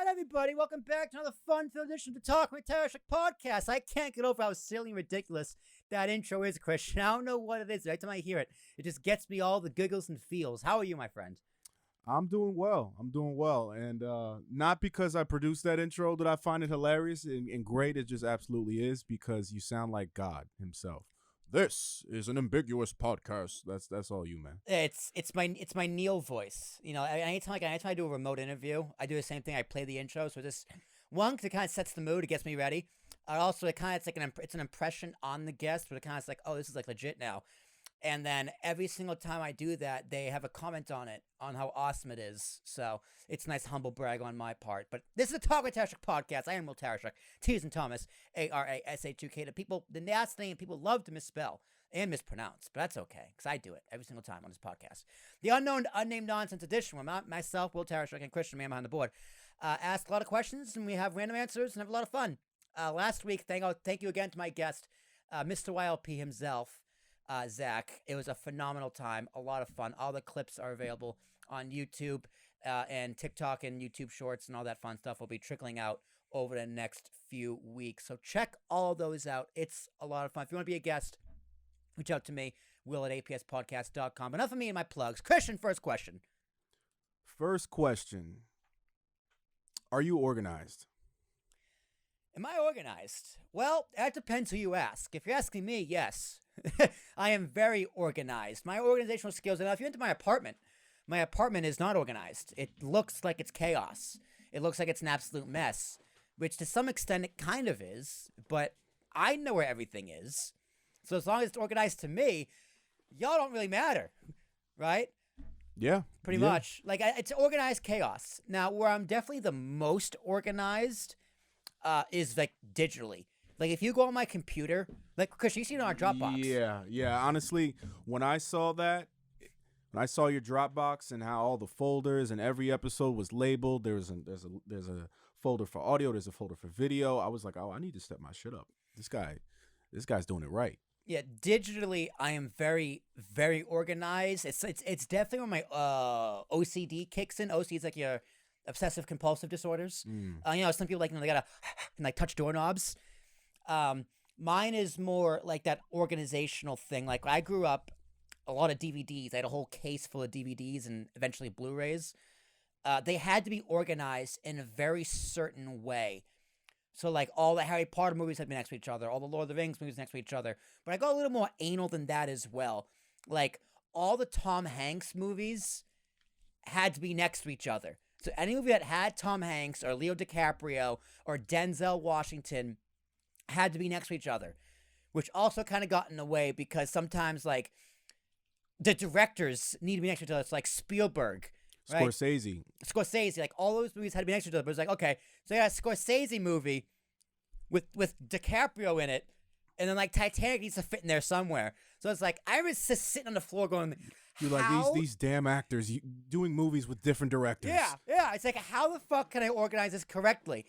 right, everybody, welcome back to another fun-filled edition of the Talk with Tarashuk podcast. I can't get over how silly and ridiculous that intro is, Christian. I don't know what it is. Every time I hear it, it just gets me all the giggles and feels. How are you, my friend? I'm doing well. And not because I produced that intro that I find it hilarious and great. It just absolutely is because you sound like God himself. This is an ambiguous podcast. That's all you, man. It's my Neil voice. You know, anytime I do a remote interview, I do the same thing. I play the intro, so just one, because it kind of sets the mood, it gets me ready. Also, it's an impression on the guest, but it kind of like, oh, this is like legit now. And then every single time I do that, they have a comment on it, on how awesome it is. So it's a nice humble brag on my part. But this is the Talk with Tarashuk podcast. I am Will Tarashuk, T as in Thomas, Arashuk. The last name people love to misspell and mispronounce, but that's okay, because I do it every single time on this podcast. The unnamed nonsense edition, where myself, Will Tarashuk, and Christian, man behind the board, ask a lot of questions, and we have random answers and have a lot of fun. Last week, thank you again to my guest, Mr. YLP himself, Zach. It was a phenomenal time, a lot of fun. All the clips are available on YouTube and TikTok and YouTube Shorts, and all that fun stuff will be trickling out over the next few weeks. So check all those out. It's a lot of fun. If you want to be a guest, reach out to me, Will at apspodcast.com. Enough of me and my plugs. Christian, first question. First question. Are you organized? Am I organized? Well, that depends who you ask. If you're asking me, yes. I am very organized. My organizational skills, and if you enter my apartment is not organized. It looks like it's chaos. It looks like it's an absolute mess, which to some extent it kind of is, but I know where everything is. So as long as it's organized to me, y'all don't really matter, right? Yeah. Pretty much. Like, it's organized chaos. Now, where I'm definitely the most organized is, like, digitally. Like, if you go on my computer, like, Chris, you see it on our Dropbox. Yeah. Honestly, when I saw your Dropbox and how all the folders and every episode was labeled, there's a folder for audio, there's a folder for video. I was like, oh, I need to step my shit up. This guy's doing it right. Yeah, digitally, I am very, very organized. It's definitely where my OCD kicks in. OCD is like your obsessive compulsive disorders. You know, some people they gotta touch doorknobs. Mine is more like that organizational thing. Like, I grew up a lot of DVDs. I had a whole case full of DVDs and eventually Blu-rays. They had to be organized in a very certain way. So, like, all the Harry Potter movies had to be next to each other. All the Lord of the Rings movies next to each other. But I got a little more anal than that as well. Like, all the Tom Hanks movies had to be next to each other. So any movie that had Tom Hanks or Leo DiCaprio or Denzel Washington had to be next to each other, which also kind of got in the way because sometimes, like, the directors need to be next to each other. It's like Spielberg, right? Scorsese, like, all those movies had to be next to each other. But it's like, okay, so you got a Scorsese movie with DiCaprio in it, and then, like, Titanic needs to fit in there somewhere. So it's like, I was just sitting on the floor going, you're like, these damn actors doing movies with different directors. Yeah. It's like, how the fuck can I organize this correctly?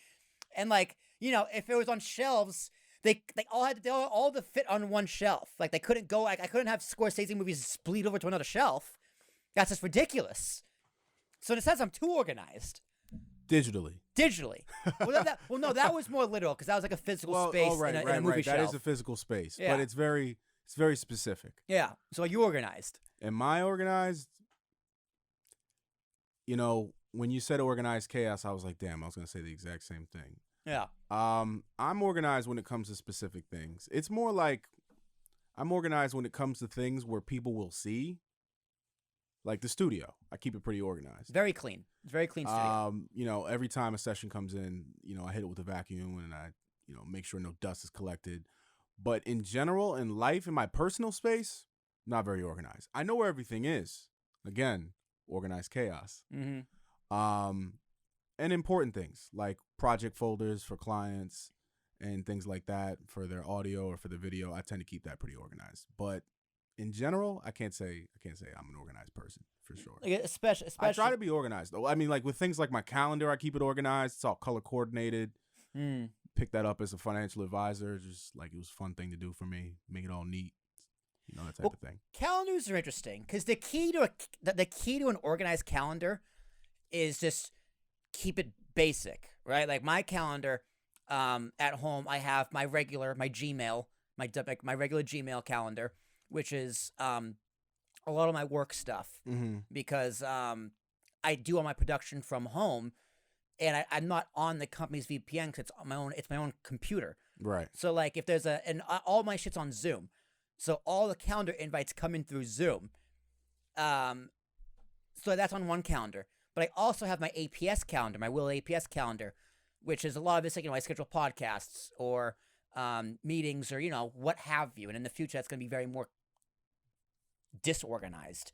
And, like, you know, if it was on shelves, they all to fit on one shelf. Like, they couldn't go, like, I couldn't have Scorsese movies bleed over to another shelf. That's just ridiculous. So in a sense, I'm too organized. Digitally. Well, no, that was more literal because that was like a physical space in a movie shelf. That is a physical space, but it's very specific. Yeah. So are you organized? Am I organized? You know, when you said organized chaos, I was like, damn, I was going to say the exact same thing. Yeah. I'm organized when it comes to specific things. It's more like I'm organized when it comes to things where people will see. Like the studio. I keep it pretty organized. Very clean. It's very clean studio. You know, every time a session comes in, you know, I hit it with a vacuum and I, you know, make sure no dust is collected. But in general, in life, in my personal space, not very organized. I know where everything is. Again, organized chaos. Mm-hmm. And important things like project folders for clients and things like that for their audio or for the video. I tend to keep that pretty organized. But in general, I can't say I'm an organized person for sure. Like, especially I try to be organized though. I mean, like with things like my calendar, I keep it organized. It's all color coordinated. Pick that up as a financial advisor. Just like it was a fun thing to do for me. Make it all neat. You know, that type of thing. Calendars are interesting because the key to an organized calendar is just keep it basic, right? Like my calendar, at home, I have my Gmail, my regular Gmail calendar, which is a lot of my work stuff because I do all my production from home, and I'm not on the company's VPN because it's my own computer. Right. So like if there's all my shit's on Zoom, so all the calendar invites come in through Zoom. So that's on one calendar. But I also have my APS calendar, my Will APS calendar, which is a lot of it's like, I schedule podcasts or meetings or, what have you. And in the future, that's going to be very more disorganized.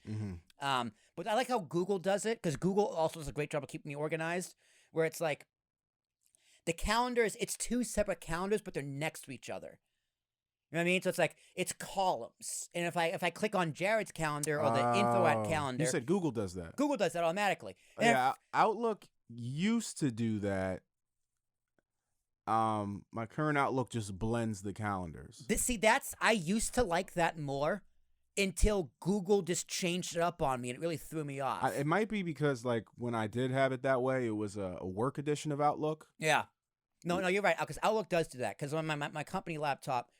But I like how Google does it, because Google also does a great job of keeping me organized, where it's like the calendars, it's two separate calendars, but they're next to each other. You know what I mean? So it's like, it's columns. And if I click on Jared's calendar or the info at calendar. You said Google does that. Google does that automatically. Yeah, Outlook used to do that. My current Outlook just blends the calendars. I used to like that more until Google just changed it up on me, and it really threw me off. It might be because, like, when I did have it that way, it was a work edition of Outlook. Yeah. No, you're right, because Outlook does do that. Because on my company laptop,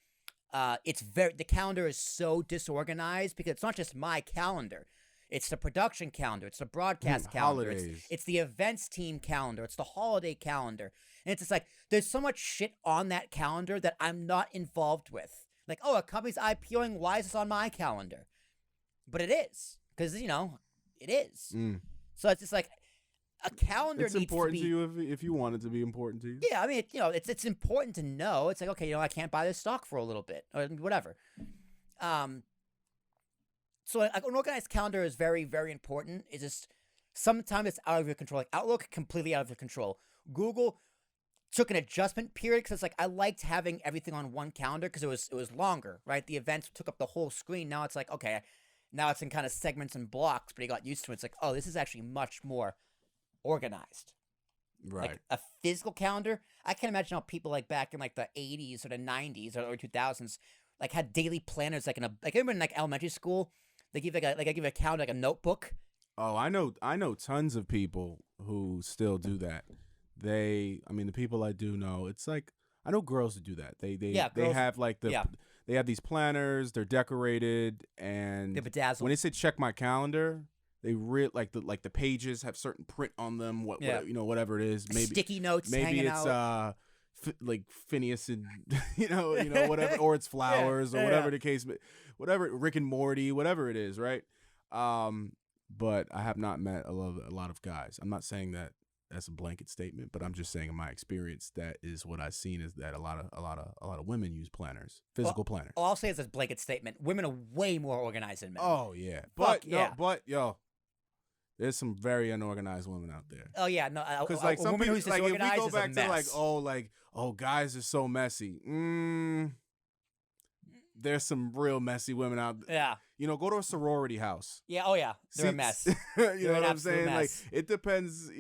the calendar is so disorganized because it's not just my calendar. It's the production calendar. It's the broadcast calendar. It's the events team calendar. It's the holiday calendar. And it's just like, there's so much shit on that calendar that I'm not involved with. Like, a company's IPOing, why is this on my calendar? But it is. Because, it is. So it's just like, a calendar it's needs important to be... you if you want it to be important to you. Yeah, I mean, it's important to know. It's like, okay, I can't buy this stock for a little bit, or whatever. So an organized calendar is very, very important. It's just sometimes it's out of your control. Like Outlook, completely out of your control. Google took an adjustment period because it's like I liked having everything on one calendar because it was longer, right? The events took up the whole screen. Now it's like, okay, now it's in kind of segments and blocks, but you got used to it. It's like, oh, this is actually much more organized. Right. Like a physical calendar, I can't imagine how people like back in like the 80s or the 90s or 2000s like had daily planners like remember in like elementary school they give a calendar, like a notebook. Oh, I know tons of people who still do that. The people I do know, it's like I know girls who do that. They have like they have these planners, they're decorated, and they're bedazzled. When they say check my calendar, they like the pages have certain print on them. Whatever it is, maybe sticky notes. Maybe hanging it's out. Like Phineas and whatever, or it's flowers or whatever the case, whatever Rick and Morty, whatever it is, right? But I have not met a lot of guys. I'm not saying that that's a blanket statement, but I'm just saying in my experience that is what I've seen is that a lot of women use planners, physical planners. All I'll say is a blanket statement: women are way more organized than men. Oh yeah, but there's some very unorganized women out there. Oh yeah, no, because like some people, like if we go back to like guys are so messy. There's some real messy women out there. Yeah. Go to a sorority house. Yeah. Oh yeah, they're a mess. You know what I'm saying? Mess. Like it depends.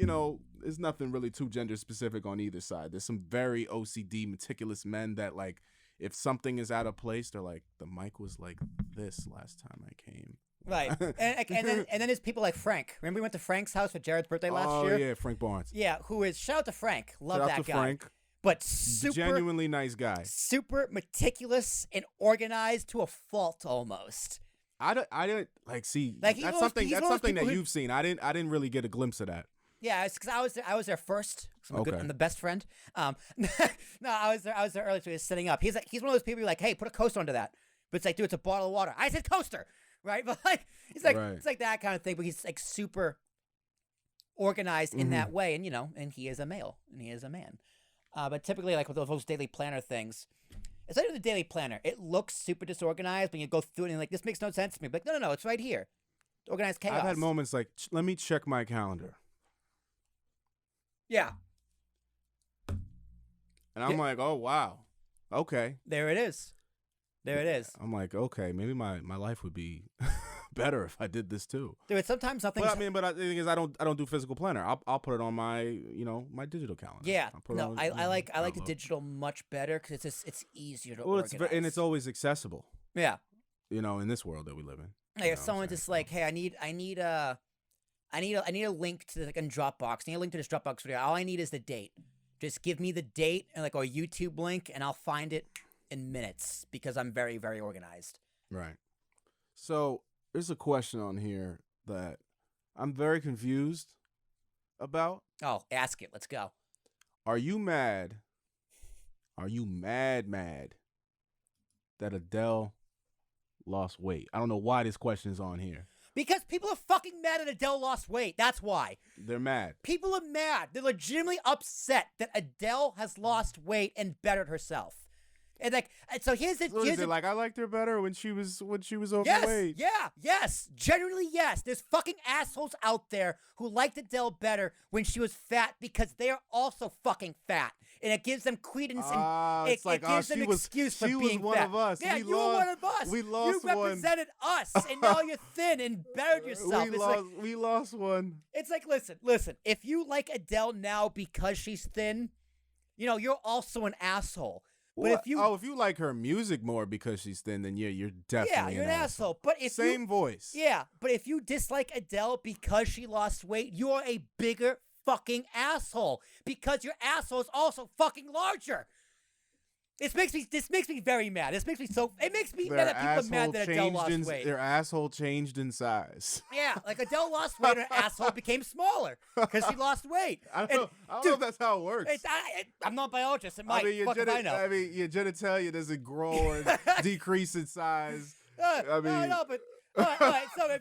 There's nothing really too gender specific on either side. There's some very OCD, meticulous men that like if something is out of place, they're like the mic was like this last time I came. Right, and then there's people like Frank. Remember we went to Frank's house for Jared's birthday last year? Oh yeah, Frank Barnes. Yeah, shout out to Frank. Love that guy. Frank. But super genuinely nice guy. Super meticulous and organized to a fault almost. I didn't like see. Like that's something that you've seen. I didn't really get a glimpse of that. Yeah, it's because I was there first. I'm the best friend. No, I was there early, so he was setting up. He's one of those people who are like, hey, put a coaster onto that. But it's like, dude, it's a bottle of water. I said coaster, right? But like, it's like It's like that kind of thing. But he's like super organized in that way, and and he is a male and he is a man. But typically, like with those daily planner things, it's not even the daily planner. It looks super disorganized, but you go through it and you're like, this makes no sense to me. But no, it's right here. Organized chaos. I've had moments like, let me check my calendar. Yeah. And I'm like, oh, wow. Okay. There it is. I'm like, okay, maybe my life would be better if I did this too. Dude, sometimes nothing. But the thing is, I don't do physical planner. I'll put it on my my digital calendar. Yeah, I like the digital much better because it's easier to organize. And it's always accessible. Yeah. In this world that we live in. Like if someone's just like, hey, I need I need a link to like in Dropbox. I need a link to this Dropbox video. All I need is the date. Just give me the date and like a YouTube link, and I'll find it in minutes because I'm very, very organized. Right. So there's a question on here that I'm very confused about. Oh, ask it. Let's go. Are you mad? Are you mad that Adele lost weight? I don't know why this question is on here. Because people are fucking mad that Adele lost weight. That's why. They're mad. People are mad. They're legitimately upset that Adele has lost weight and bettered herself. And like, and so here's the. So is it like I liked her better when she was overweight? Yes, generally yes. There's fucking assholes out there who liked Adele better when she was fat because they are also fucking fat, and it gives them credence and it gives them an excuse for being fat. She was one of us. Yeah, you were one of us. We lost one. You represented us, and now you're thin and bettered yourself. We lost one. It's like, listen. If you like Adele now because she's thin, you're also an asshole. But if you like her music more because she's thin, then you're definitely you're an asshole. But if same voice. Yeah, but if you dislike Adele because she lost weight, you're a bigger fucking asshole because your asshole is also fucking larger. This makes me very mad. It makes me mad that people are mad that Adele lost weight. Their asshole changed in size. Yeah, like Adele lost weight and her asshole became smaller because she lost weight. I don't know if that's how it works. I'm not a biologist. It might. I mean, your genitalia doesn't grow or decrease in size. No, but all right. So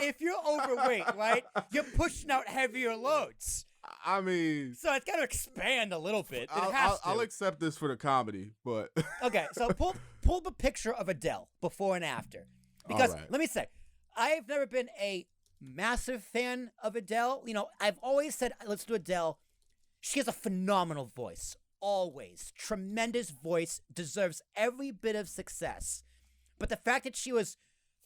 if you're overweight, right, you're pushing out heavier loads. I mean, so it's got to expand a little bit. I'll accept this for the comedy, but okay. So pull the picture of Adele before and after, because let me say, I've never been a massive fan of Adele. I've always said let's do Adele. She has a phenomenal voice, always tremendous voice, deserves every bit of success. But the fact that she was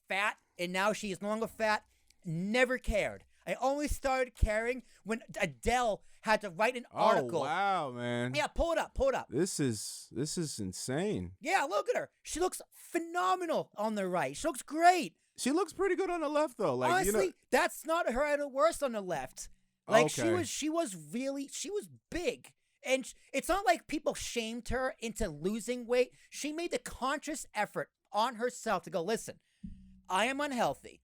fat and now she is no longer fat, never cared. I only started caring when Adele had to write an article. Oh, wow, man. Yeah, pull it up. This is insane. Yeah, look at her. She looks phenomenal on the right. She looks great. She looks pretty good on the left, though. Like, honestly, that's not her at her worst on the left. Like, okay. she was big. And it's not like people shamed her into losing weight. She made the conscious effort on herself to go, listen, I am unhealthy.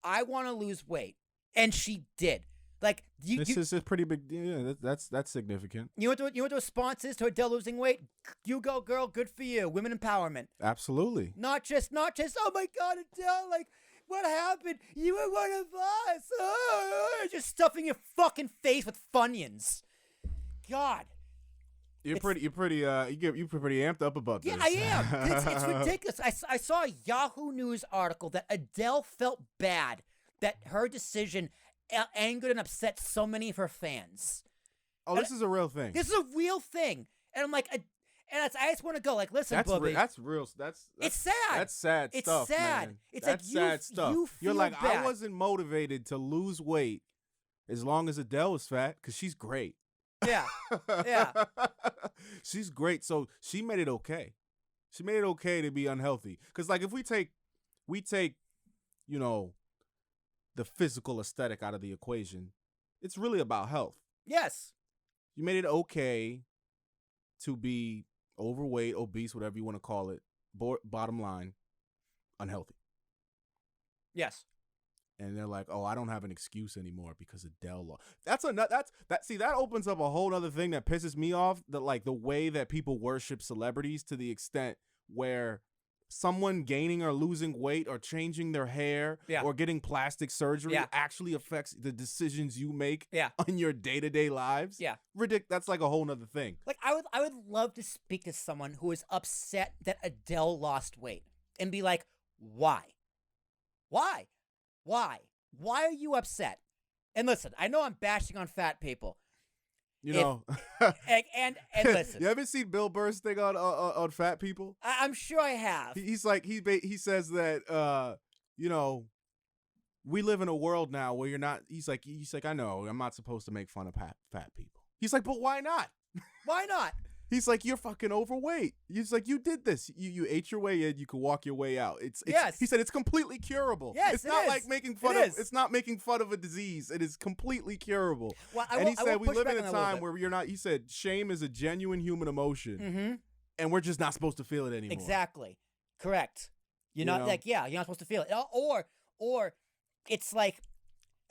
I want to lose weight. And she did. Like this is a pretty big deal. Yeah, that's significant. You know what the response is to Adele losing weight? You go, girl. Good for you. Women empowerment. Absolutely. Not just. Oh my God, Adele! Like, what happened? You were one of us. Just stuffing your fucking face with Funyuns. God. You're pretty amped up about this. Yeah, I am. It's ridiculous. I saw a Yahoo News article that Adele felt bad that her decision angered and upset so many of her fans. Oh, this is a real thing. This is a real thing. And I'm like, I just want to go, like, listen, Bubby. That's real. It's sad. That's sad it's stuff, sad. man. It's that's like sad stuff. You feel You're like, bad. I wasn't motivated to lose weight as long as Adele was fat because she's great. Yeah. Yeah. She's great. So she made it okay. She made it okay to be unhealthy. Because, like, if we take, the physical aesthetic out of the equation, it's really about health. Yes. You made it okay to be overweight, obese, whatever you want to call it. Bottom line, unhealthy. Yes. And they're like, oh, I don't have an excuse anymore because Adele lost. That opens up a whole other thing that pisses me off. That, like, the way that people worship celebrities to the extent where someone gaining or losing weight or changing their hair or getting plastic surgery actually affects the decisions you make on your day-to-day lives. Yeah. That's like a whole nother thing. Like, I would love to speak to someone who is upset that Adele lost weight and be like, why? Why? Why? Why are you upset? And listen, I know I'm bashing on fat people. And listen. You haven't seen Bill Burr's thing on fat people? I'm sure I have. He's like, he says that, we live in a world now where you're not, he's like, I know, I'm not supposed to make fun of fat people. He's like, but why not? Why not? He's like, you're fucking overweight. He's like, you did this. You ate your way in. You could walk your way out. It's Yes. He said it's completely curable. Yes, it's it not is. like making fun It of. is. It's not making fun of a disease. It is completely curable. Well, And he I said will we push live back in a on that little time bit. where you're not. He said shame is a genuine human emotion, Mm-hmm. and we're just not supposed to feel it anymore. Exactly. Correct. You're You not know? like, yeah, you're not supposed to feel it. Or it's like,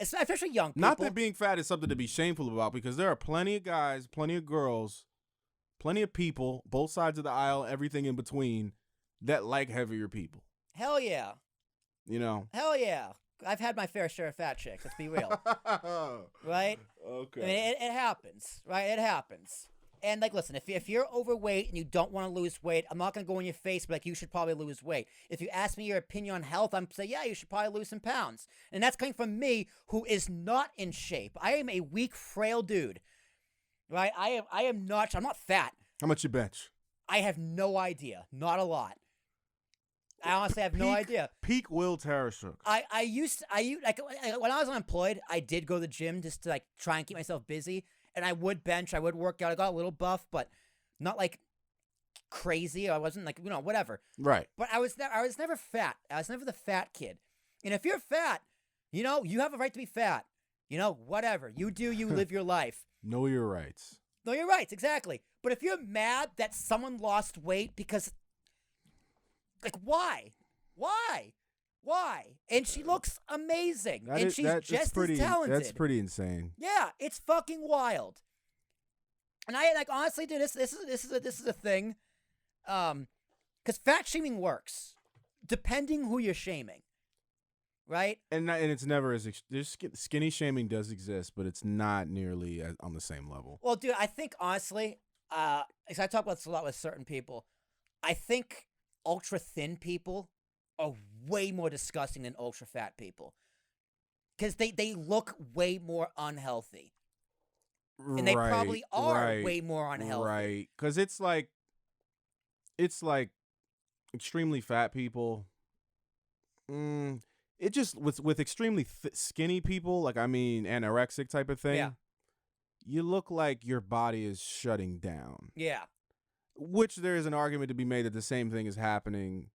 especially young people. Not that being fat is something to be shameful about, because there are plenty of guys, plenty of girls, plenty of people, both sides of the aisle, everything in between, that like heavier people. Hell yeah. You know? Hell yeah. I've had my fair share of fat chicks. Let's be real. Right? Okay. I mean, it happens, right? It happens. And, like, listen, if you're overweight and you don't want to lose weight, I'm not going to go in your face, but, like, you should probably lose weight. If you ask me your opinion on health, I'm say, yeah, you should probably lose some pounds. And that's coming from me, who is not in shape. I am a weak, frail dude, right? I'm not fat. How much you bench? I have no idea. Not a lot. I honestly have no idea. Peak Will Tarashuk. I used like when I was unemployed, I did go to the gym just to like try and keep myself busy, and I would bench, I would work out. I got a little buff, but not like crazy. I wasn't like, whatever. Right. But I was never fat. I was never the fat kid. And if you're fat, you have a right to be fat. Whatever. You do, you live your life. Know your rights. No, you're right, exactly. But if you're mad that someone lost weight because, like, why? And she looks amazing, and she's just as talented. That's pretty insane. Yeah, it's fucking wild. And I like honestly, dude, this is a thing, because fat shaming works, depending who you're shaming, right? And it's never as skinny shaming does exist, but it's not nearly on the same level. Well, dude, I think honestly, because I talk about this a lot with certain people, I think ultra thin people are way more disgusting than ultra fat people, because they look way more unhealthy, and they probably are way more unhealthy. Right, because it's like extremely fat people. It just with extremely skinny people, like anorexic type of thing. Yeah. You look like your body is shutting down. Yeah. Which there is an argument to be made that the same thing is happening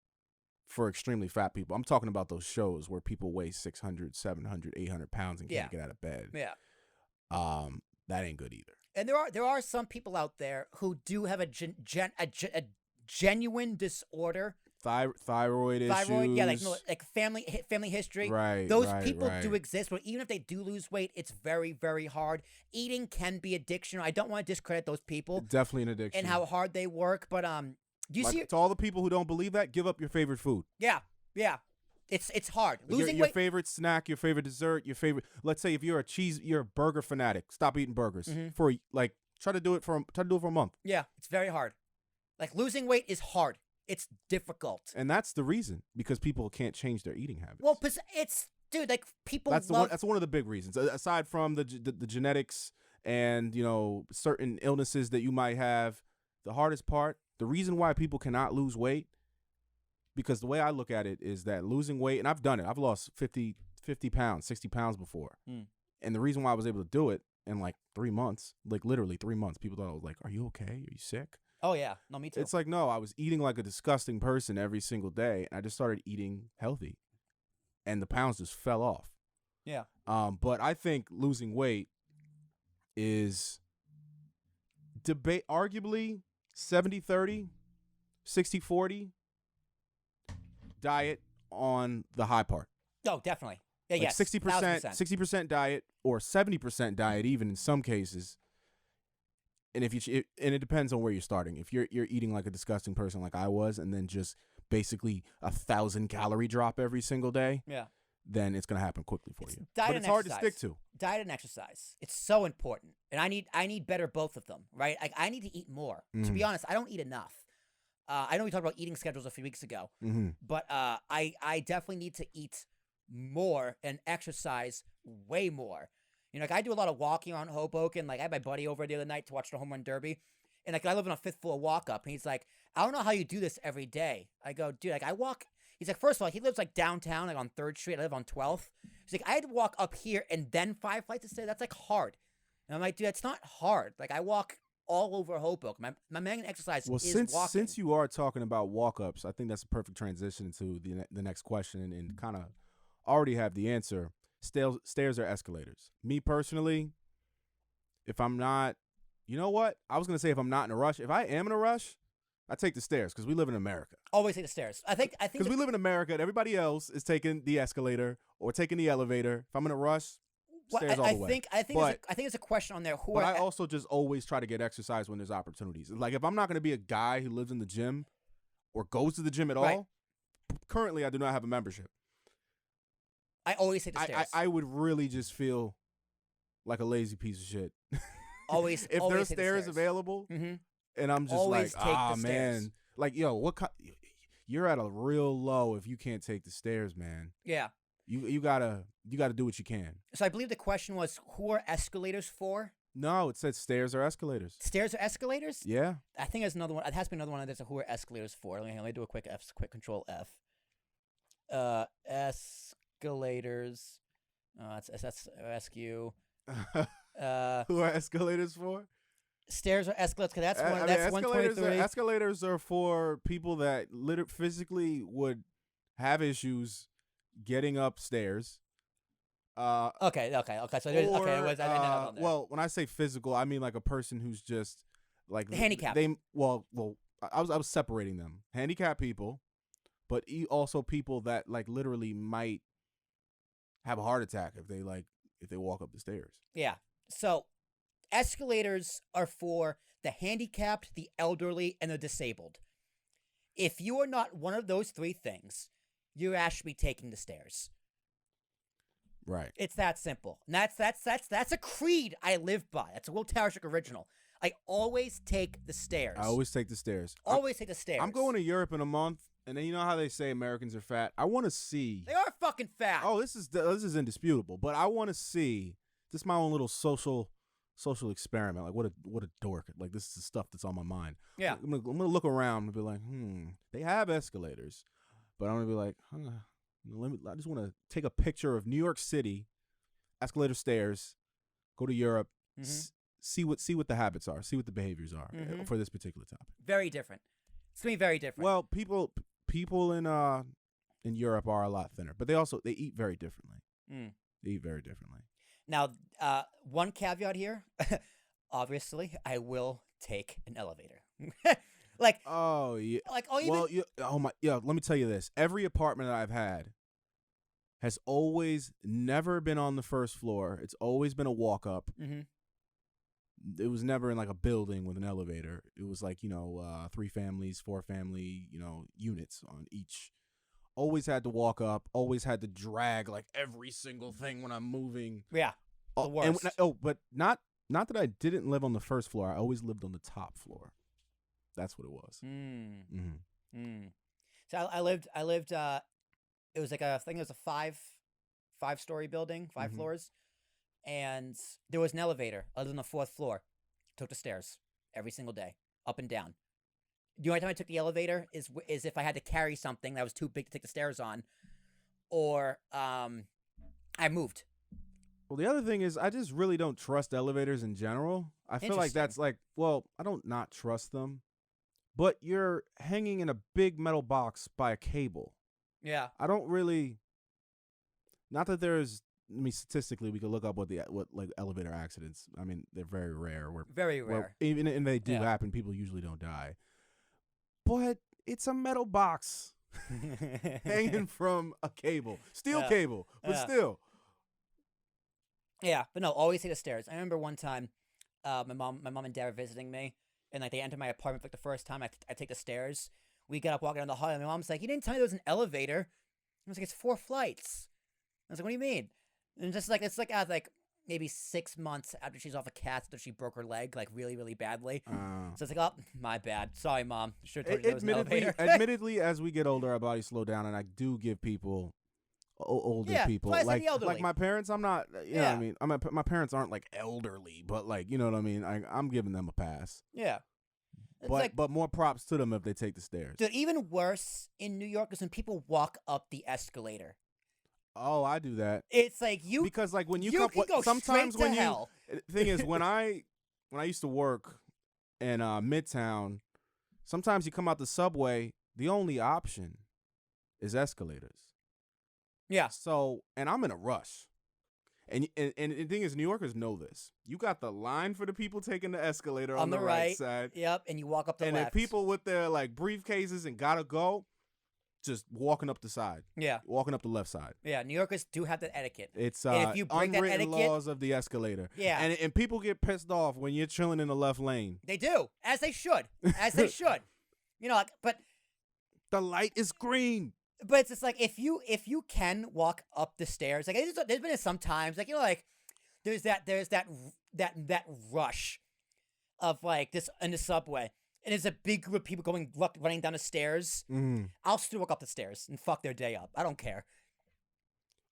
for extremely fat people. I'm talking about those shows where people weigh 600, 700, 800 pounds and can't get out of bed. Yeah. That ain't good either. And there are some people out there who do have a genuine disorder. Thyroid issues. Yeah, like family history. Right. Those people do exist, but even if they do lose weight, it's very, very hard. Eating can be addiction. I don't want to discredit those people. Definitely an addiction. And how hard they work, but do you see to all the people who don't believe that, give up your favorite food. Yeah. It's hard. Losing your weight. favorite snack, your favorite dessert, your favorite. Let's say if you're a burger fanatic, stop eating burgers for try to do it for a month. Yeah, it's very hard. Like losing weight is hard. It's difficult. And that's the reason, because people can't change their eating habits. Well, it's dude, like people. That's one of the big reasons. Aside from the genetics and certain illnesses that you might have, the hardest part, the reason why people cannot lose weight, because the way I look at it is that losing weight, and I've done it. I've lost 50 pounds, 60 pounds before. And the reason why I was able to do it in like 3 months, like literally 3 months, people thought I was like, are you okay? Are you sick? Oh, yeah. No, me too. It's like, no, I was eating like a disgusting person every single day, and I just started eating healthy, and the pounds just fell off. Yeah. But I think losing weight is arguably 70-30, 60-40 diet on the high part. Oh, definitely. Yeah, yes. 60% diet or 70% diet even in some cases. And it depends on where you're starting. If you're eating like a disgusting person like I was, and then just basically 1,000 calorie drop every single day, then it's gonna happen quickly for you. But it's hard to stick to. Diet and exercise. It's so important, and I need better both of them. Right? Like I need to eat more. To be honest, I don't eat enough. I know we talked about eating schedules a few weeks ago, but I definitely need to eat more and exercise way more. Like I do a lot of walking around Hoboken. Like I had my buddy over the other night to watch the home run derby, and like I live on a 5th floor walk up, and he's like, I don't know how you do this every day. I go, dude, like I walk. He's like, first of all, he lives like downtown, like on 3rd Street. I live on 12th. He's like, I had to walk up here and then 5 flights of stairs. That's like hard. And I'm like, dude, that's not hard. Like I walk all over Hoboken. My main exercise Well, is since walking. since you are talking about walk-ups, I think that's a perfect transition to the next question, and kind of already have the answer. Stairs or escalators? Me personally, if I'm not, you know what? I was gonna say if I'm not in a rush. If I am in a rush, I take the stairs because we live in America. Always take the stairs. I think Because we live in America and everybody else is taking the escalator or taking the elevator. If I'm in a rush, stairs all the way. I think there's a question on there. But I also just always try to get exercise when there's opportunities. Like if I'm not going to be a guy who lives in the gym or goes to the gym at all, currently I do not have a membership. I always take the stairs. I would really just feel like a lazy piece of shit. Always, if always there's stairs available, and I'm just always like, take the man, stairs. like yo, you're at a real low if you can't take the stairs, man. Yeah. You gotta do what you can. So I believe the question was, who are escalators for? No, it said stairs or escalators. Stairs or escalators? Yeah. I think there's another one. It has to be another one that's who are escalators for. Let me do a quick control F. Escalators. That's SQ. Who are escalators for? Stairs or escalators? Cause that's one. Escalators 123. Escalators are for people that physically would have issues getting upstairs. Okay. So there's, okay, I didn't know that on there. Well, when I say physical, I mean like a person who's just like handicapped. I was separating them. Handicapped people, but also people that like literally might have a heart attack if they walk up the stairs. Yeah. So escalators are for the handicapped, the elderly, and the disabled. If you are not one of those three things, you're actually taking the stairs. Right. It's that simple. And that's a creed I live by. That's a Will Tarashuk original. I always take the stairs. I always take the stairs. Always take the stairs. I'm going to Europe in a month, and then you know how they say Americans are fat? I want to see. They are fucking fat. Oh, this is indisputable, but I want to see. This is my own little social experiment. Like what a dork. Like this is the stuff that's on my mind. Yeah. I'm gonna look around and be like, they have escalators, but I'm gonna be like, I just want to take a picture of New York City, escalator stairs, go to Europe, see what the habits are, see what the behaviors are for this particular topic. Very different. It's gonna be very different. Well, people in Europe are a lot thinner, but they eat very differently. They eat very differently. Now, one caveat here. Obviously, I will take an elevator. Like, oh yeah. Like, let me tell you this. Every apartment that I've had has always never been on the first floor. It's always been a walk up. It was never in like a building with an elevator. It was like, 3 families, 4 family, units on each. Always had to walk up. Always had to drag like every single thing when I'm moving. Yeah, the worst. But not that I didn't live on the first floor. I always lived on the top floor. That's what it was. So I lived. It was like I think it was a 5-story building, 5 floors, and there was an elevator. I lived on the 4th floor. Took the stairs every single day, up and down. The only time I took the elevator is if I had to carry something that was too big to take the stairs on, or I moved. Well, the other thing is I just really don't trust elevators in general. I feel like that's like, well, I don't not trust them, but you're hanging in a big metal box by a cable. Yeah. I don't really, not that there's, statistically we could look up what like elevator accidents. I mean, they're very rare. Very rare. Even if they do happen, people usually don't die. But it's a metal box hanging from a cable, steel cable, but still. Yeah, but no, always take the stairs. I remember one time, my mom and dad were visiting me, and like they entered my apartment for like the first time. I take the stairs. We get up walking down the hall, and my mom's like, "You didn't tell me there was an elevator." I was like, "It's 4 flights." I was like, "What do you mean?" And just like it's like at like maybe 6 months after she's off a cast after she broke her leg like really really badly. So it's like, "Oh, my bad. Sorry, Mom. Should have told you there was an elevator." Admittedly, as we get older, our bodies slow down, and I do give people. Older people like my parents. I'm not, you know what I mean. My parents aren't like elderly, but like, you know what I mean. I'm giving them a pass. Yeah, but more props to them if they take the stairs. Dude, even worse in New York is when people walk up the escalator. Oh, I do that. It's like because like when you go sometimes straight when to hell. The thing is when I used to work in Midtown, sometimes you come out the subway, the only option is escalators. Yeah. So, and I'm in a rush. And the thing is, New Yorkers know this. You got the line for the people taking the escalator on the right side. Yep, and you walk up the left. And the people with their like briefcases and gotta go, just walking up the side. Yeah. Walking up the left side. Yeah, New Yorkers do have that etiquette. It's and if you break that unwritten etiquette, laws of the escalator. Yeah. And people get pissed off when you're chilling in the left lane. They do, as they should. As they should. You know, like, but the light is green. But it's just like if you can walk up the stairs, like there's been some times, like, you know, like there's that rush of like this in the subway, and there's a big group of people running down the stairs. I'll still walk up the stairs and fuck their day up. I don't care.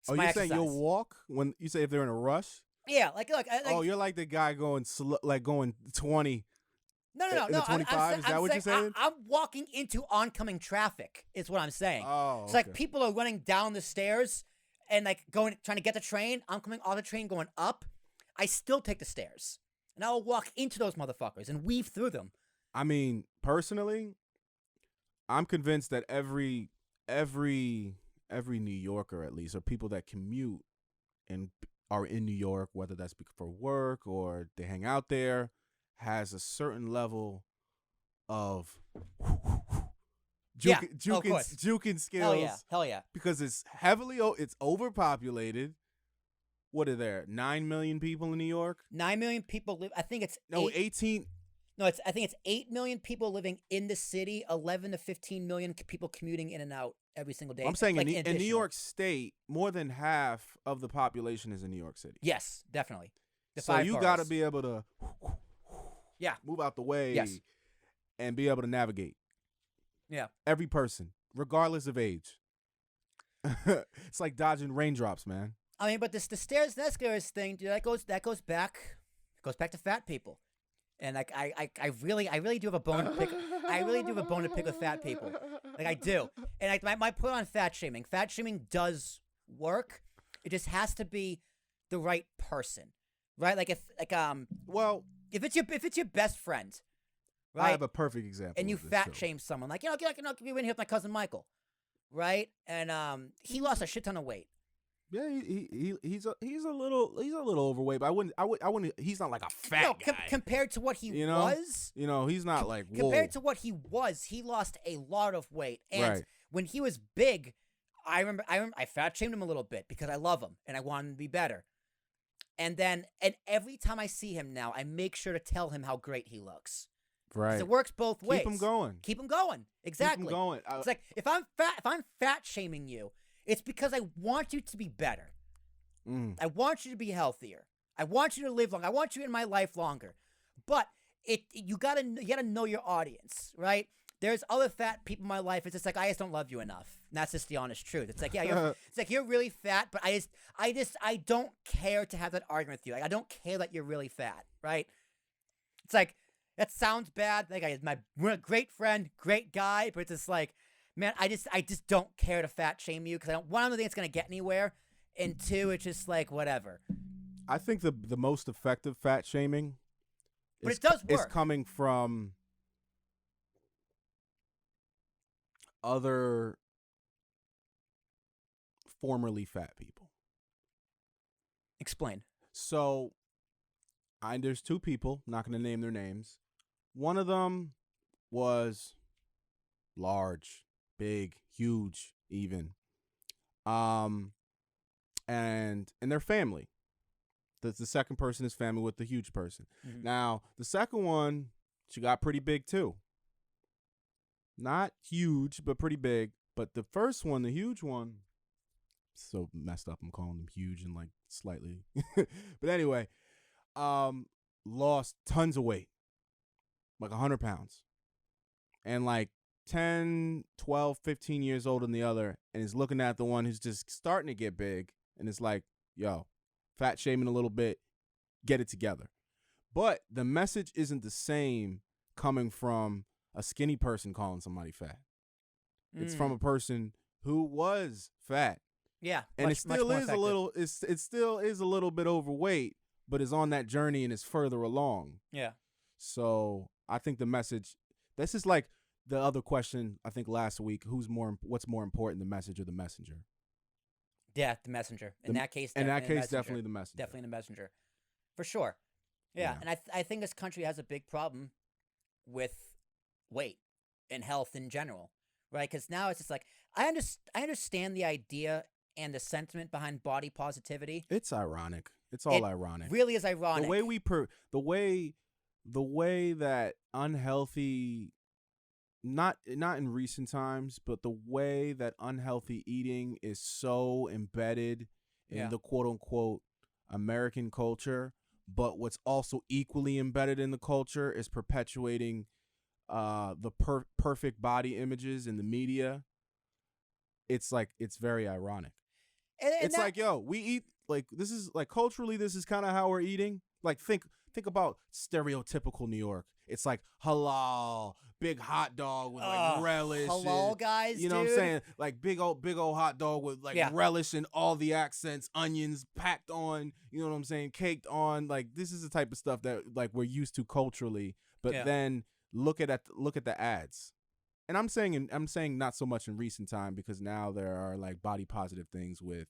It's you're saying you'll walk when you say if they're in a rush? Yeah, like you're like the guy going going 20. No. The 25, is that what you're saying? I'm walking into oncoming traffic, is what I'm saying. Oh, it's like people are running down the stairs and like trying to get the train. I'm coming off the train going up. I still take the stairs. And I'll walk into those motherfuckers and weave through them. I mean, personally, I'm convinced that every New Yorker, at least, or people that commute and are in New York, whether that's for work or they hang out there, has a certain level of juking skills. Hell yeah. Because it's it's overpopulated. What are there? 9 million people in New York? 9 million people live. I think it's 18. No, I think it's 8 million people living in the city. 11 to 15 million people commuting in and out every single day. I'm saying in New York State, more than half of the population is in New York City. Yes, definitely. So you got to be able to move out the way and be able to navigate. Yeah. Every person, regardless of age. It's like dodging raindrops, man. I mean, but the stairs and escalators thing, dude, that goes back to fat people. And like I really do have a bone to pick. I really do have a bone to pick with fat people. Like I do. And like my point on fat shaming. Fat shaming does work. It just has to be the right person. Right? Like if it's your best friend, right? I have a perfect example. And you fat shame someone, like, you know, you in here with my cousin Michael, right? And he lost a shit ton of weight. Yeah, he's a little overweight, but I wouldn't. He's not like a fat guy compared to what he was. You know, he's not like compared to what he was. He lost a lot of weight, and when he was big, I remember I fat shamed him a little bit because I love him and I want him to be better. And every time I see him now, I make sure to tell him how great he looks. Right. It works both ways. Keep him going. Exactly. Keep him going. It's like if I'm fat shaming you, it's because I want you to be better. I want you to be healthier. I want you to live long. I want you in my life longer. But you gotta know your audience, right? There's other fat people in my life. It's just like I just don't love you enough. And that's just the honest truth. It's like you're really fat, but I don't care to have that argument with you. Like I don't care that you're really fat, right? It's like that sounds bad. Like we're a great friend, great guy, but it's just like, man, I just don't care to fat shame you because I don't think it's gonna get anywhere, and two, it's just like whatever. I think the most effective fat shaming, but it does work. Is coming from other formerly fat people. Explain. So, there's two people, not going to name their names. One of them was large, big, huge, even. And their family. The second person is family with the huge person. Mm-hmm. Now, the second one, she got pretty big too. Not huge, but pretty big. But the first one, the huge one, so messed up. I'm calling them huge and like slightly. But anyway, lost tons of weight, like 100 pounds. And like 10, 12, 15 years older than the other, and is looking at the one who's just starting to get big, and it's like, yo, fat shaming a little bit, get it together. But the message isn't the same coming from a skinny person calling somebody fat. It's from a person who was fat. Yeah. And it still is a little it still is a little bit overweight, but is on that journey and is further along. Yeah. So I think the message. This is like the other question I think last week. What's more important, the message or the messenger? Yeah, the messenger. In that case, definitely the messenger. Definitely the messenger, for sure. Yeah, and I think this country has a big problem with weight and health in general, right? Because now it's just like I understand the idea and the sentiment behind body positivity. It's ironic. It's all ironic. Really is ironic. The way that unhealthy, not in recent times, but the way that unhealthy eating is so embedded in the quote unquote American culture, but what's also equally embedded in the culture is perpetuating the perfect body images in the media. It's like, it's very ironic. And it's like, yo, we eat like, this is like, culturally, this is kind of how we're eating. Like, think about stereotypical New York. It's like halal, big hot dog with like relish. Halal guys, you know what I'm saying? Like big old hot dog with like relish and all the accents, onions packed on. You know what I'm saying? Caked on. Like, this is the type of stuff that like we're used to culturally. But then look at the ads. And I'm saying not so much in recent time, because now there are like body positive things with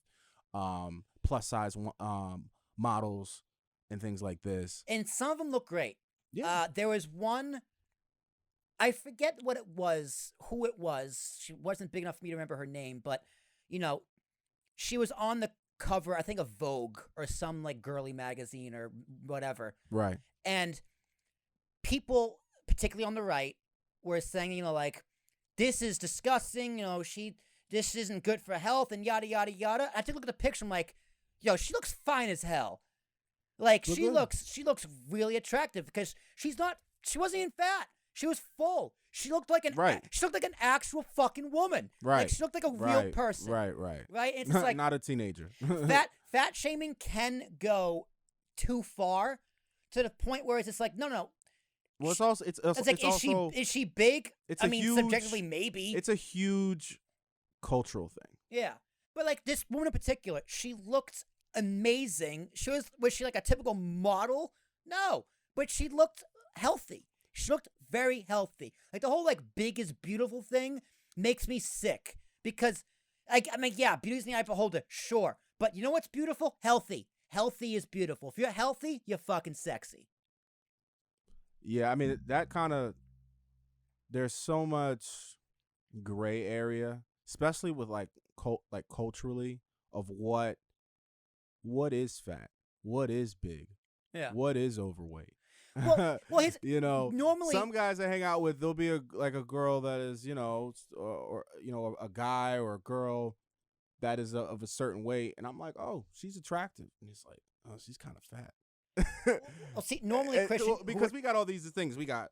plus size models and things like this. And some of them look great. Yeah. There was one, I forget what it was, who it was. She wasn't big enough for me to remember her name, but, you know, she was on the cover, I think, of Vogue or some, like, girly magazine or whatever. Right. And people, particularly on the right, were saying, you know, like, this is disgusting, you know, this isn't good for health and yada, yada, yada. I took a look at the picture, I'm like, yo, she looks fine as hell. Like, she looks really attractive, because she wasn't even fat. She was full. She looked like an actual fucking woman. Right. Like, she looked like a real person. Right. Right? It's like, not a teenager. fat shaming can go too far, to the point where it's just like, no. Well, it's also is she big? I mean, huge, subjectively, maybe. It's a huge cultural thing. Yeah. But like, this woman in particular, she looked amazing. Was she like a typical model? No. But she looked healthy. She looked very healthy. Like, the whole like big is beautiful thing makes me sick, because like, I mean, yeah, beauty's in the eye of the beholder, sure. But you know what's beautiful? Healthy. Healthy is beautiful. If you're healthy, you're fucking sexy. Yeah, I mean, that kind of, there's so much gray area, especially with like culturally, of what is fat, what is big, what is overweight. Well, you know, normally some guys I hang out with, there'll be a girl that is, you know, or you know, a guy or a girl that is of a certain weight, and I'm like, oh, she's attractive, and it's like, oh, she's kind of fat. Well, see, normally Christian, because we got all these things. We got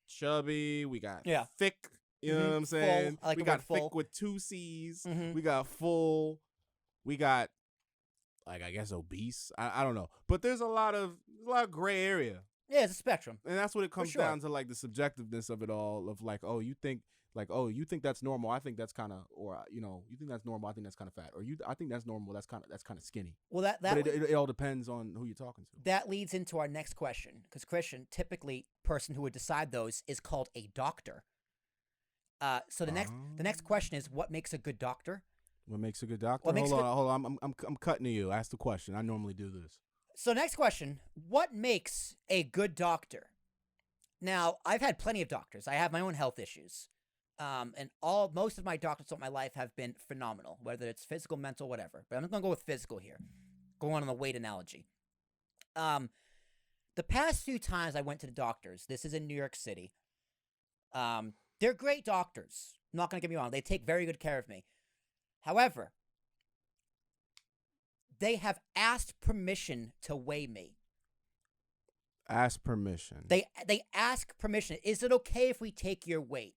chubby, we got thick. You know what I'm saying? Full. I like we the word got full. thick with 2 C's. We got full. We got, like, I guess obese. I don't know, but there's a lot of gray area. Yeah, it's a spectrum, and that's what it comes down to, like the subjectiveness of it all. Of like, oh, you think that's normal. I think that's kind of, or you know, you think that's normal. I think that's kind of fat, or I think that's normal. That's kind of skinny. Well, but it all depends on who you're talking to. That leads into our next question, because Christian, typically, person who would decide those is called a doctor. So the next question is, what makes a good doctor? What makes a good doctor? Hold on. I'm cutting to you. Ask the question. I normally do this. So next question, what makes a good doctor? Now, I've had plenty of doctors. I have my own health issues. And most of my doctors throughout my life have been phenomenal, whether it's physical, mental, whatever. But I'm going to go with physical here. Going on the weight analogy. The past few times I went to the doctors, this is in New York City. They're great doctors. I'm not going to get me wrong. They take very good care of me. However, they have asked permission to weigh me. Ask permission. They ask permission. Is it okay if we take your weight?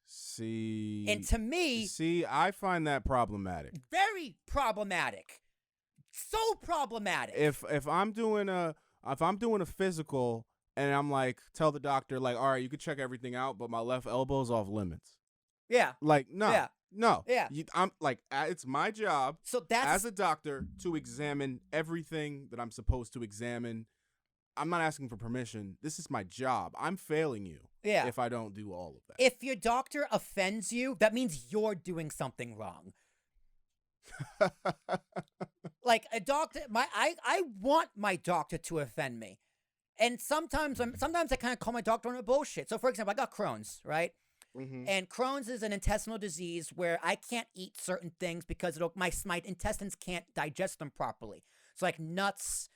See. And to me, I find that problematic. Very problematic. So problematic. If I'm doing a physical and I'm like, tell the doctor, like, all right, you can check everything out, but my left elbow's off limits. Yeah. Like, no. Yeah. No. Yeah. I'm like, it's my job as a doctor to examine everything that I'm supposed to examine I'm not asking for permission. This is my job. I'm failing you Yeah. if I don't do all of that. If your doctor offends you, that means you're doing something wrong. Like a doctor, I want my doctor to offend me, and sometimes I kind of call my doctor on a bullshit. So for example, I got Crohn's, right? Mm-hmm. And Crohn's is an intestinal disease where I can't eat certain things because my intestines can't digest them properly. So like nuts,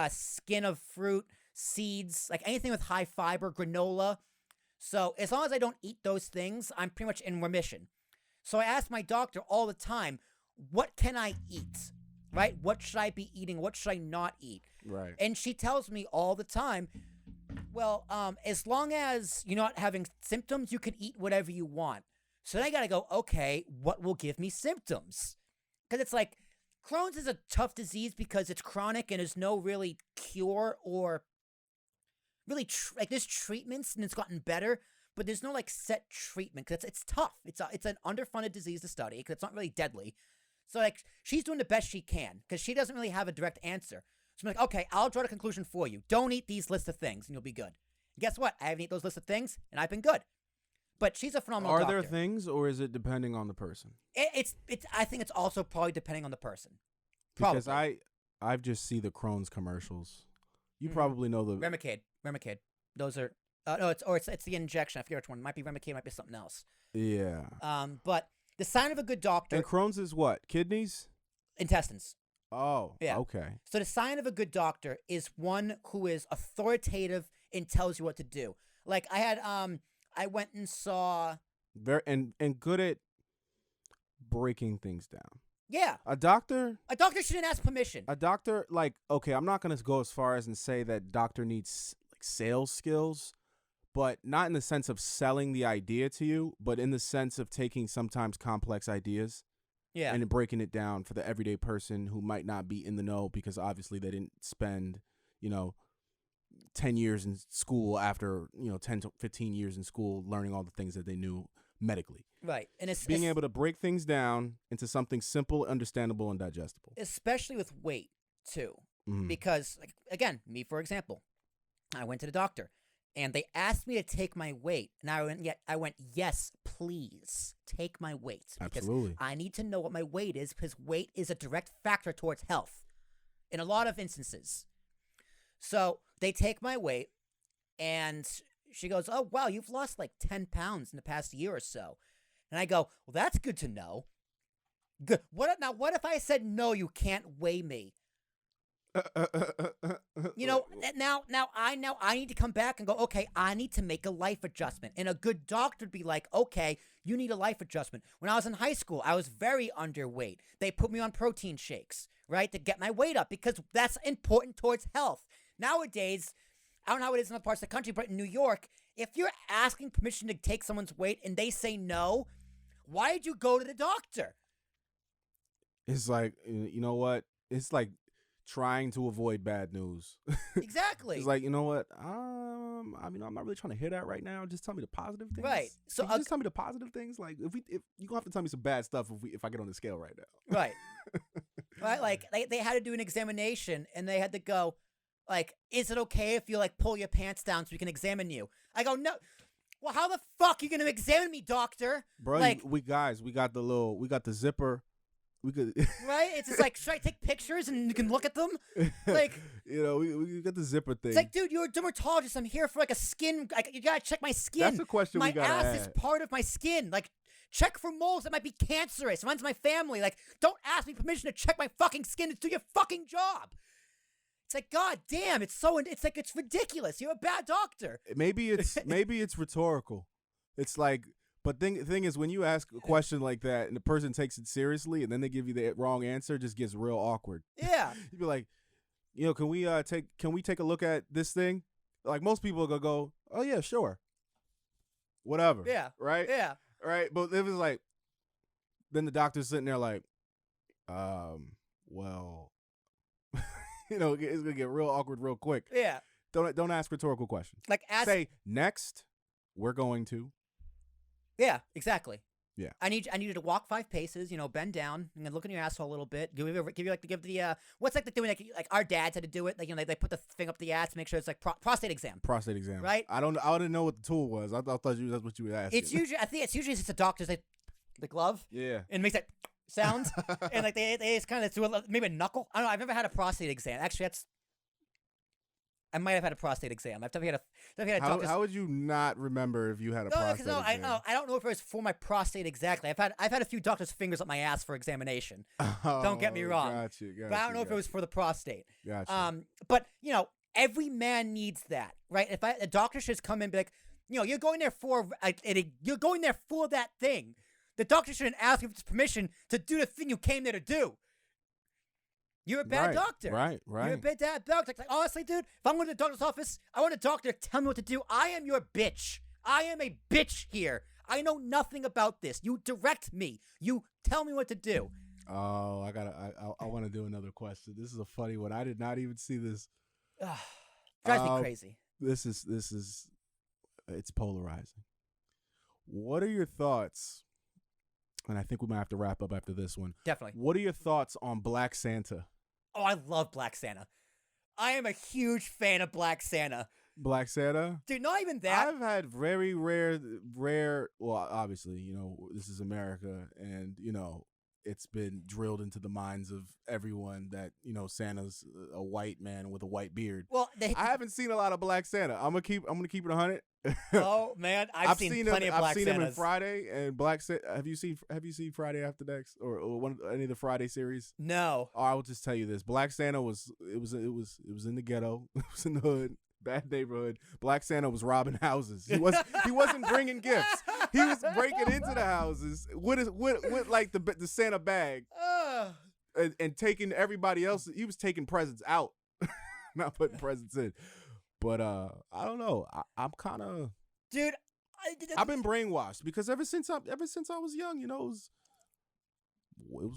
skin of fruit, seeds, like anything with high fiber, granola. So as long as I don't eat those things, I'm pretty much in remission. So I ask my doctor all the time, what can I eat? Right? What should I be eating? What should I not eat? Right. And she tells me all the time, well, as long as you're not having symptoms, you can eat whatever you want. So then I gotta go, okay, what will give me symptoms? Because it's like, Crohn's is a tough disease because it's chronic and there's no really cure or really, like there's treatments and it's gotten better, but there's no like set treatment because it's tough. It's an underfunded disease to study because it's not really deadly. So like she's doing the best she can because she doesn't really have a direct answer. So I'm like, okay, I'll draw the conclusion for you. Don't eat these list of things and you'll be good. And guess what? I haven't eaten those list of things and I've been good. But she's a phenomenal doctor. Are there things, or is it depending on the person? It's. I think it's also probably depending on the person. Probably. Because I've just see the Crohn's commercials. You probably know the Remicade. Those are no, it's the injection. I forget which one. It might be Remicade, might be something else. Yeah. But the sign of a good doctor. And Crohn's is what? Kidneys? Intestines. Oh, yeah. Okay. So the sign of a good doctor is one who is authoritative and tells you what to do. Like I went and saw and good at breaking things down. Yeah. A doctor shouldn't ask permission. A doctor, like, okay, I'm not going to go as far as and say that doctor needs like sales skills, but not in the sense of selling the idea to you, but in the sense of taking sometimes complex ideas and breaking it down for the everyday person who might not be in the know because obviously they didn't spend, 10 years in school after, 10 to 15 years in school learning all the things that they knew medically. Right. And it's being able to break things down into something simple, understandable, and digestible. Especially with weight, too. Mm-hmm. Because, like, again, me, for example, I went to the doctor, and they asked me to take my weight, and I went, yes, please, take my weight. Absolutely. Because I need to know what my weight is, because weight is a direct factor towards health in a lot of instances. So they take my weight, and she goes, oh, wow, you've lost like 10 pounds in the past year or so. And I go, well, that's good to know. Good. What if I said, no, you can't weigh me? Now I need to come back and go, okay, I need to make a life adjustment. And a good doctor would be like, okay, you need a life adjustment. When I was in high school, I was very underweight. They put me on protein shakes, right, to get my weight up because that's important towards health. Nowadays, I don't know how it is in other parts of the country, but in New York, if you're asking permission to take someone's weight and they say no, why did you go to the doctor? It's like, you know what? It's like trying to avoid bad news. Exactly. It's like, you know what? I'm not really trying to hear that right now. Just tell me the positive things. Right. So Can you just tell me the positive things. Like, if you gonna have to tell me some bad stuff if I get on the scale right now. Right. Right. Like they had to do an examination and they had to go, like, is it okay if you like pull your pants down so we can examine you? I go, no. Well, how the fuck are you gonna examine me, doctor? Bro, like, we got the zipper. We could right? It's just like, should I take pictures and you can look at them? Like, we got the zipper thing. It's like, dude, you're a dermatologist. I'm here for like a skin. You gotta check my skin. That's a question my we gotta ass ask. is part of my skin. Like, check for moles that might be cancerous. It runs my family. Like, don't ask me permission to check my fucking skin. It's do your fucking job. It's like, god damn, it's ridiculous. You're a bad doctor. Maybe it's rhetorical. It's like, but thing is, when you ask a question like that and the person takes it seriously and then they give you the wrong answer, it just gets real awkward. Yeah. You'd be like, can we take a look at this thing? Like most people are gonna go, oh yeah, sure. Whatever. Yeah. Right? Yeah. Right. But it was like, then the doctor's sitting there like, well, it's gonna get real awkward real quick. Yeah. Don't ask rhetorical questions. Like, say next, we're going to. Yeah, exactly. Yeah. I need you to walk 5 paces, bend down, and then look in your asshole a little bit. Give the what's like the doing like our dads had to do it. Like they put the thing up the ass to make sure it's like prostate exam. Prostate exam. Right? I didn't know what the tool was. I thought that's what you were asking. I think it's usually just the doctors the glove. Yeah. And it makes that sound. And like they just kind of do maybe a knuckle. I don't know. I've never had a prostate exam. Actually, I might have had a prostate exam. I've definitely had a doctor's. How would you not remember if you had a prostate exam? I don't know if it was for my prostate exactly. I've had a few doctors' fingers up my ass for examination. Don't get me wrong. Got you, but I don't know if it was for the prostate. Gotcha. But every man needs that, right? If a doctor should come in and be like, you're going there for that thing. The doctor shouldn't ask you for permission to do the thing you came there to do. You're a bad doctor. Right. You're a bad doctor. Like, honestly, dude, if I'm going to the doctor's office, I want a doctor to tell me what to do. I am your bitch. I am a bitch here. I know nothing about this. You direct me. You tell me what to do. Oh, I want to do another question. This is a funny one. I did not even see this. Drives me crazy. This is it's polarizing. What are your thoughts? And I think we might have to wrap up after this one. Definitely. What are your thoughts on Black Santa? Oh, I love Black Santa. I am a huge fan of Black Santa. Black Santa? Dude, not even that. I've had very rare, well, obviously, this is America, and, it's been drilled into the minds of everyone that, Santa's a white man with a white beard. Well, I haven't seen a lot of Black Santa. I'm gonna keep it 100. Oh man, I've seen plenty of Black Santas. I've seen him in Friday and Black Santa. Have you seen Friday After Next or any of the Friday series? No. Oh, I will just tell you this: Black Santa was in the ghetto. It was in the hood. Bad neighborhood. Black Santa was robbing houses. He wasn't bringing gifts. He was breaking into the houses with like the Santa bag and taking everybody else. He was taking presents out, not putting presents in. But I don't know. I'm kind of dude. I've been brainwashed because ever since I was young, it was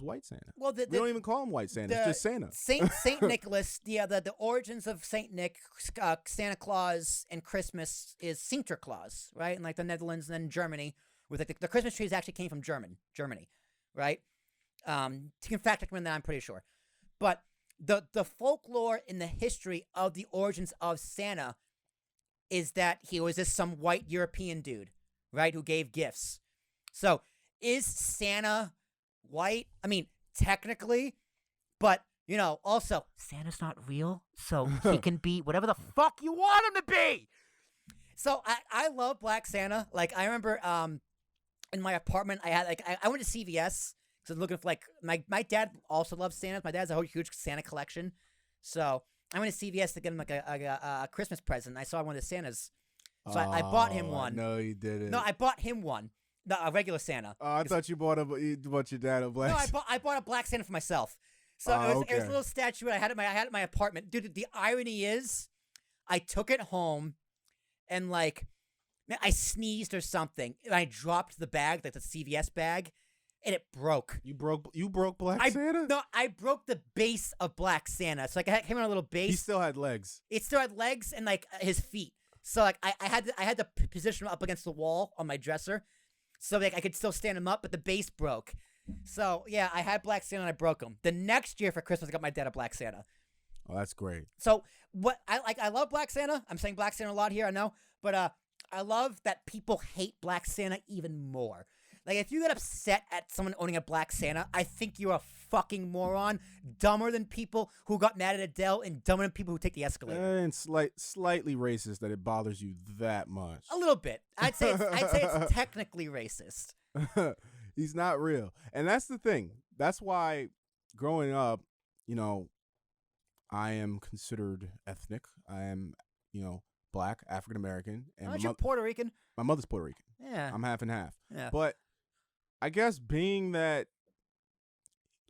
White Santa. Well, we don't even call him White Santa. It's just Santa. Saint Nicholas. The origins of Saint Nick, Santa Claus, and Christmas is Sinterklaas, right? And like the Netherlands and then Germany, with like the Christmas trees actually came from Germany, right? You can fact check me on that. I'm pretty sure, but the folklore in the history of the origins of Santa is that he was just some white European dude, right, who gave gifts. So is Santa white? I mean, technically, but also Santa's not real, so he can be whatever the fuck you want him to be. So I love Black Santa. Like I remember in my apartment I had I went to CVS because I was looking for my dad also loves Santa. My dad has a whole huge Santa collection, so I went to CVS to get him like a Christmas present. I saw one of the Santas, so I bought him one. No, you didn't. No, I bought him one. A regular Santa. Oh, I thought you bought your dad a black. No, I bought a Black Santa for myself. So it was a little statue I had at my apartment. Dude, the irony is, I took it home, and I sneezed or something, and I dropped the bag, like the CVS bag, and it broke. You broke Black Santa? No, I broke the base of Black Santa. So I came on a little base. He still had legs. It still had legs and his feet. So I had to position him up against the wall on my dresser. So I could still stand him up, but the base broke. So yeah, I had Black Santa and I broke him. The next year for Christmas, I got my dad a Black Santa. Oh, that's great. So what I love Black Santa. I'm saying Black Santa a lot here, I know, but I love that people hate Black Santa even more. Like if you get upset at someone owning a Black Santa, I think you're a fucking moron, dumber than people who got mad at Adele and dumber than people who take the escalator. And slightly racist that it bothers you that much. A little bit. I'd say it's technically racist. He's not real. And that's the thing. That's why growing up, I am considered ethnic. I am, Black, African American. And you're Puerto Rican. My mother's Puerto Rican. Yeah. I'm half and half. Yeah. But I guess being that,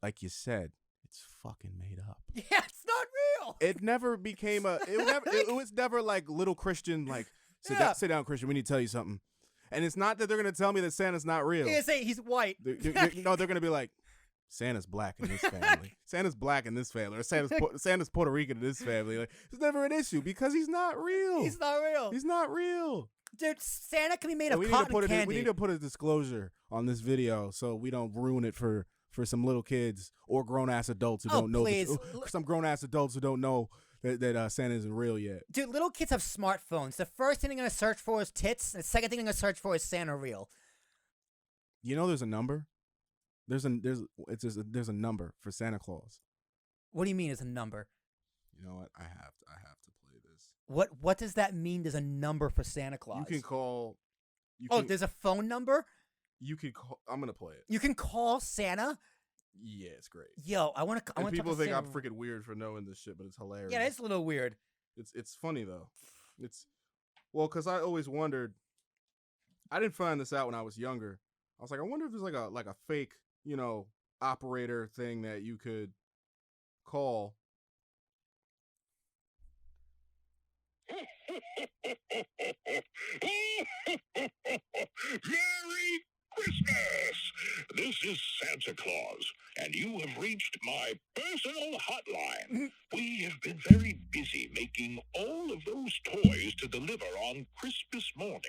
like you said, it's fucking made up. Yeah, it's not real. It never became it was never like little Christian, like, sit down, Christian, we need to tell you something. And it's not that they're going to tell me that Santa's not real. You're going to say he's white. No, they're going to be like, Santa's Black in this family. Santa's Black in this family. Or Santa's Puerto Rican in this family. Like, it's never an issue because he's not real. He's not real. He's not real. Dude, Santa can be made And of we need to cotton put candy. we need to put a disclosure on this video so we don't ruin it for some little kids or grown ass adults who don't know. Please. Some grown ass adults who don't know that Santa isn't real yet. Dude, little kids have smartphones. The first thing they're going to search for is tits. And the second thing they're going to search for is Santa real. You know, there's a number. There's a number for Santa Claus. What do you mean is a number? You know what? I have to play this. What does that mean? There's a number for Santa Claus. You can call. There's a phone number? You can call. I'm gonna play it. You can call Santa? Yeah, it's great. Yo, I want to. People think I'm freaking weird for knowing this shit, but it's hilarious. Yeah, it's a little weird. It's funny though. Because I always wondered. I didn't find this out when I was younger. I was like, I wonder if there's like a fake, operator thing that you could call. Merry Christmas! This is Santa Claus, and you have reached my personal hotline. We have been very busy making all of those toys to deliver on Christmas morning,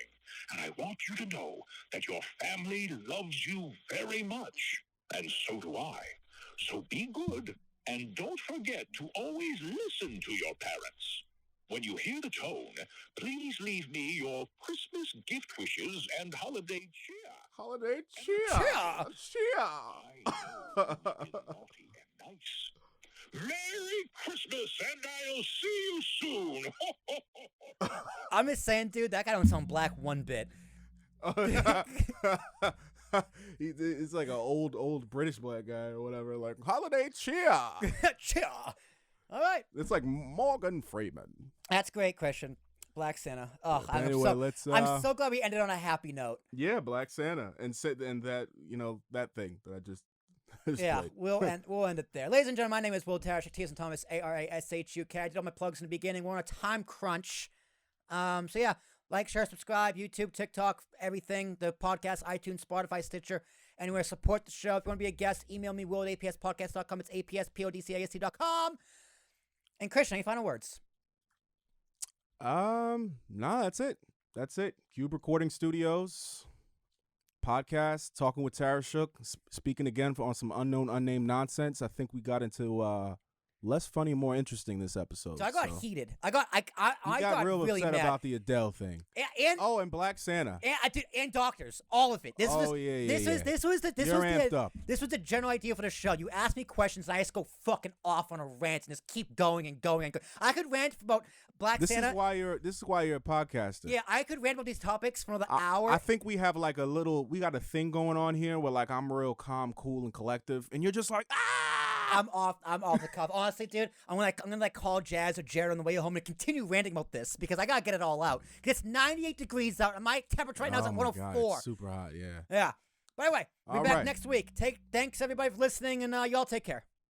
and I want you to know that your family loves you very much, and so do I. So be good, and don't forget to always listen to your parents. When you hear the tone, please leave me your Christmas gift wishes and holiday cheer. Holiday cheer. I know you've been naughty and nice. Merry Christmas, and I'll see you soon. I'm just saying, dude, that guy don't sound black one bit. It's like an old British black guy or whatever. Like, holiday cheer. Cheer. All right. It's like Morgan Freeman. That's great, Christian. Black Santa. Oh, Anyway, I'm so glad we ended on a happy note. Yeah, Black Santa, and that that thing that I just yeah, played. we'll end it there. Ladies and gentlemen, my name is Will Tarashuk, T as in Thomas, Arashuk. I did all my plugs in the beginning. We're on a time crunch. So yeah, like, share, subscribe, YouTube, TikTok, everything. The podcast, iTunes, Spotify, Stitcher, anywhere. Support the show. If you want to be a guest, email me, will at apspodcast.com. It's apspodcast.com. And Christian, any final words? No, that's it. Cube Recording Studios podcast, talking with Tarashuk, speaking again on some unnamed nonsense. I think we got into less funny, more interesting this episode. So I got heated. I got real really upset mad about the Adele thing. And Black Santa. And doctors, all of it. This was the general idea for the show. You ask me questions, and I just go fucking off on a rant and just keep going and going and going. I could rant about Black Santa. This is why you're a podcaster. Yeah, I could rant about these topics for another hour. I think we have like we got a thing going on here where like I'm real calm, cool, and collective, and you're just like I'm off the cuff. Honestly, dude, I'm gonna call Jazz or Jared on the way home and continue ranting about this because I gotta get it all out. It's 98 degrees out, and my temperature right now is at 104. God, it's super hot, yeah. Yeah. But anyway, we'll be all back right. next week. Thanks everybody for listening, and y'all take care.